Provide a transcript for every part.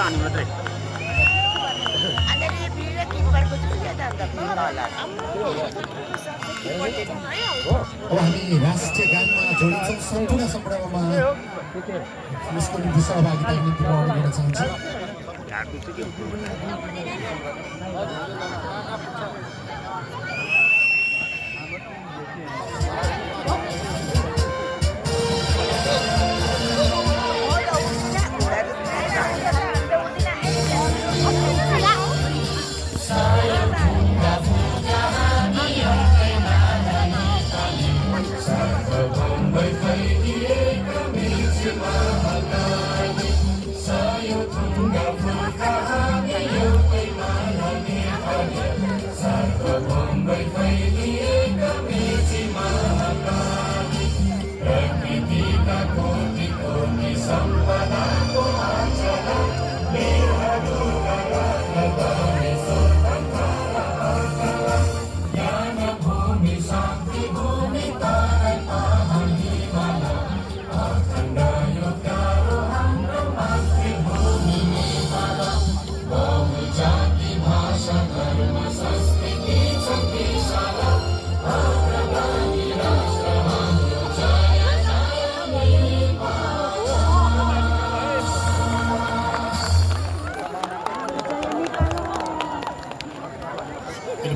अनि मात्रै अब हामी राष्ट्रिय गानमा जोडिन्छौँ सम्पूर्ण सम्पूर्णमा यसको निम्ति सहभागिताको निम्ति म अगाडि बढ्न चाहन्छु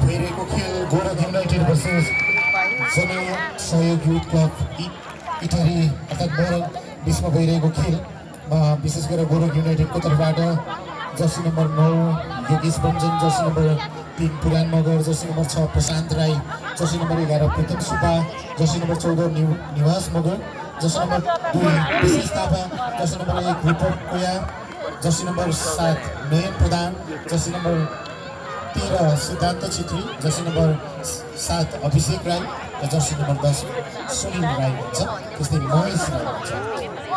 भइरहेको खेल गोरख युनाइटेड भर्सेस सहयोग युथ क्लब इटहरी अर्थात् मोरङ बिचमा भइरहेको खेलमा विशेष गरेर गोरख युनाइटेडको तर्फबाट jersey number 9 Yogesh Banjan, jersey number 3 Puran Magar, jersey number 6 Prashant Rai, jersey number 11 Pritam Subba, jersey number 14 Niwas Magar, jersey number 2 विशेष थापा, जर्सी नम्बर 1 रूपक कोया, जर्सी नम्बर 7 नयन प्रधान, जर्सी नम्बर 13 सिद्धान्त छेत्री, जर्सी नम्बर 7 अभिषेक राई र जर्सी नम्बर 10 सुनिल राई हुन्छ। त्यस्तै महेश राई हुन्छ।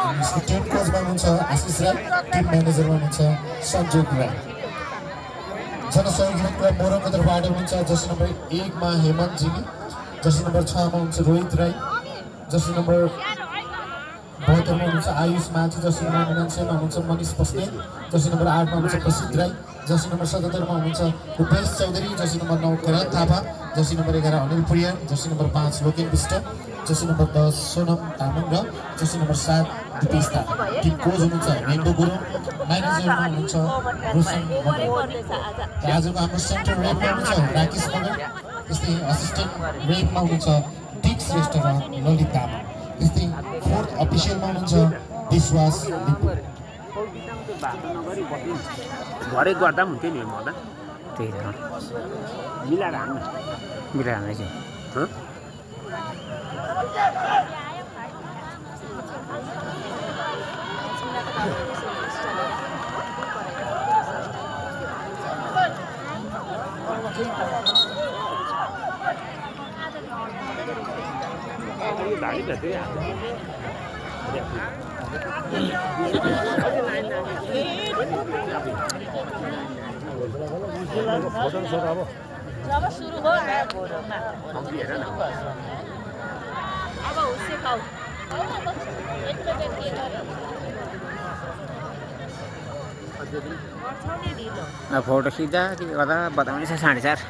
यसको टिम कोचमा हुनुहुन्छ आशिष राई, टिम म्यानेजरमा हुनुहुन्छ सञ्जोग राई। जनसहयोग युथ क्लब मोरङको तर्फबाट हुनुहुन्छ जर्सी नम्बर 1 मा हेमन्त जिनी, जर्सी नम्बर 6 मा हुन्छ रोहित राई, जर्सी नम्बर 72 मा हुनुहुन्छ आयुष माझी, जर्सी नम्बर 99 मा हुनुहुन्छ मनिष बस्नेत, जर्सी नम्बर 8 मा हुनुहुन्छ प्रसिद्ध राई, जर्सी नम्बर 77 मा हुनुहुन्छ Rupesh Chaudhary, jersey number 9 Karan Thapa, jersey number 11 Anil Puriya, jersey number 5 Loken Bisht, jersey number 10 Sonam Tamang र jersey number 7 Dipesh Thapa. Team coach हुनुहुन्छ रेन्डो गुरुङ, म्यानेजरमा हुनुहुन्छ रोशन मगर। आजको हाम्रो सेन्टर रेपमा हुनुहुन्छ राकेश मगर, त्यस्तै असिस्टेन्ट रेपमा हुनुहुन्छ डिक श्रेष्ठ र ललित तामाङ। त्यस्तै फोर्थ अफिसियलमा हुनुहुन्छ विश्वास लिम्बू। घरै गर्दा पनि हुन्थ्यो नि म त त्यही त मिलाएर हान्नु मिलाएर हान्दैछु भाइ भेट्दै जब सुरु हो अब उससे खाऊ फोटो खिच्दा के गर्दा बताउने छ 4:30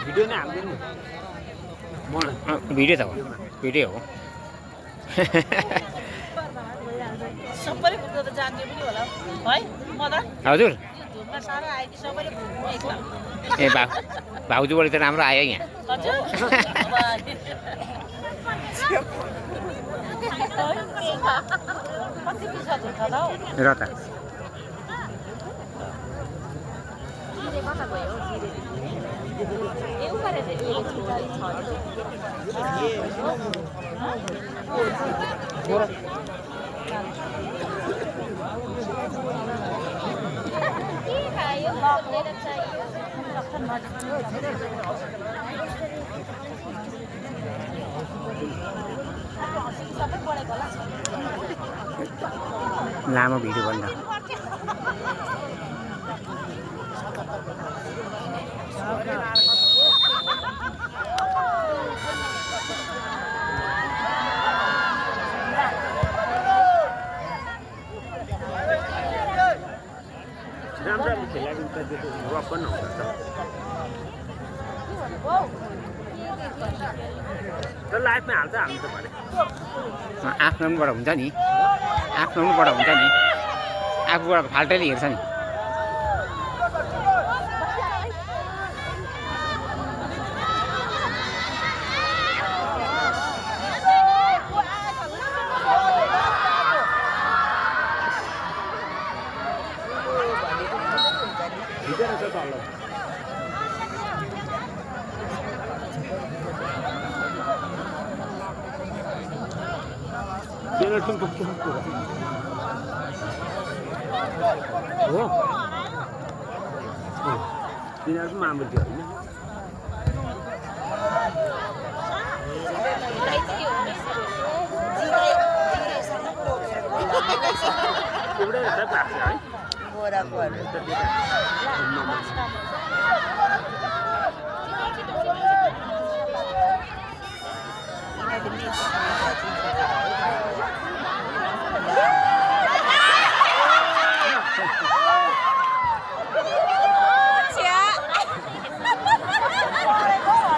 भिडियो नै हाल्दैन भिडियो त हो भिडियो हो सबैले भुक्न त जान्ने पनि होला है मदन हजुर धुनमा सारा आयो कि सबैले भुक्नु एक्ला ए भाउजूबाट त राम्रो आयो यहाँ हजुर कति पिसा झुल्छ त हौ र त कता गयो लामो भिडियो बन्द रप पनि हुन्छ तर लाइफमा हाल्छ हामी त भने आफ्नोबाट हुन्छ नि आफ्नोबाट हुन्छ नि आफूबाट फाल्टैले हेर्छ नि पेनल्टी हो तिनीहरू पनि मामुल थियो होइन एउटै रहेछ भएको है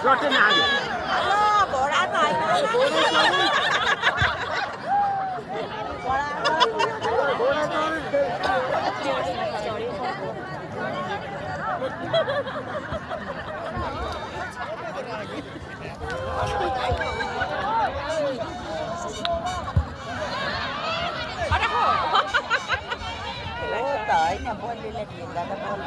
Roti nadi. Allah, bola tai. Tới nhà buôn đi là chuyện là buôn